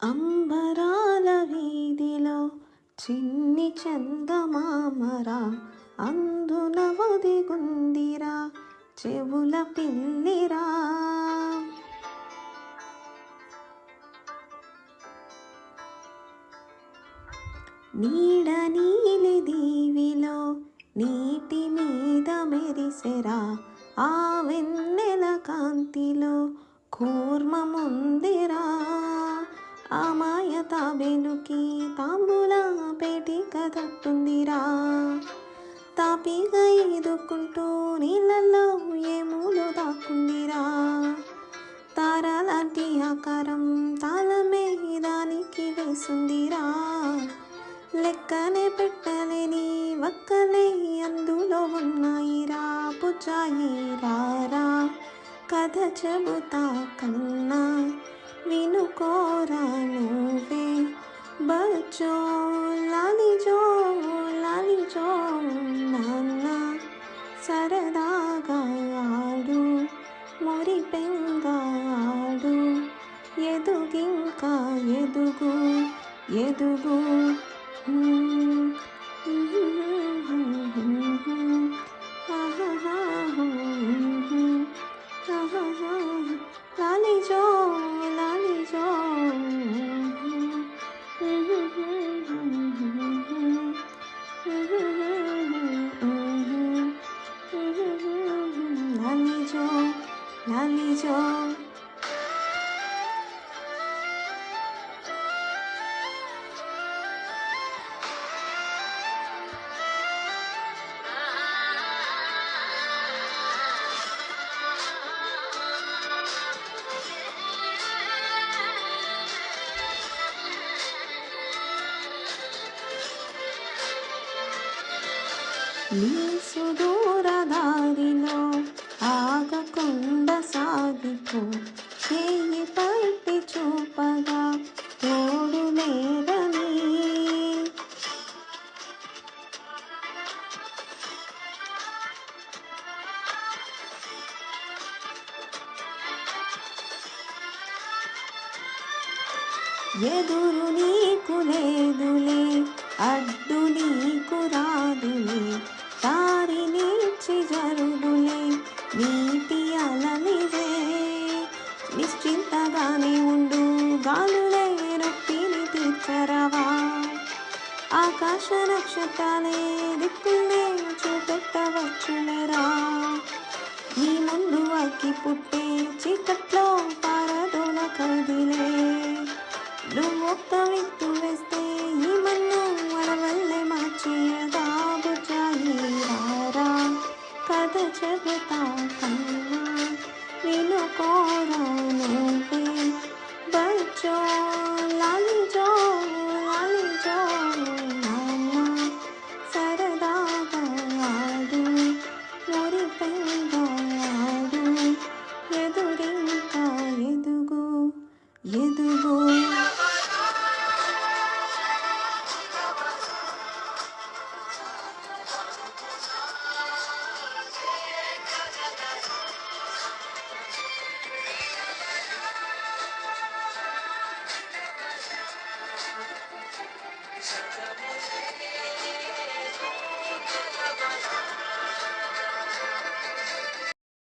అంబరాల వీధిలో చిన్ని చందమామరా, అందున ఒదిగుందిరా చెవుల పిల్లిరా. నీడ నీలి దీవిలో నీటి మీద మెరిసెరా, ఆ వెన్నెల కాంతిలో కూర్మముందిరా. ఆ మాయ తాబేలుకి తాంబూల పేటిక తట్టుందిరా. తాపిగా ఈదుకుంటూ నీళ్ళల్లో ఏమూలో దాక్కుందిరా. తారలాంటి ఆకారం తాళమే దానికి వేసుందిరా. లెక్కనే పెట్టలేని వక్కలే అందులో ఉన్నాయిరా. పుచ్చాయి రారా కథ చెబుతా కన్నా, వినుకోరా నువ్వే బచ్చో లాలిజో లాలిజో. నాన్న సరదాగా ఆడు, మురిపెంగా ఆడు, ఎదుగింకా ఎదుగు ఎదుగు. లాలిజో లాలిజో. లాలిజో లాలిజో. నీ సుదూర దారిలో ఆగకుండా సాగిపో, చేయి పట్టి చూపగా తోడు లేదని. ఎదురు నీకు లేదులే, అడ్డు నీకు రాదులే, దారి నీచి జరుగులే నీటి అలనివే. నిశ్చింతగానే ఉండు, గాలులే రొప్పిని తీర్చరవా. ఆకాశ నక్షత్రాలే దిక్కులే చూపెట్టవచ్చులేరా. నీ ముందు అక్కి పుట్టే చీకట్లో పారదోల కదిలే. నువ్వొక్క విత్తు వేస్తే ఈ మన్ను అడవల్లే మార్చేయదా. బుజ్జాయి రారా కథ చెబుతా కన్నా, వినుకోరా నువ్వే బచ్చో లాలిజో లాలిజో.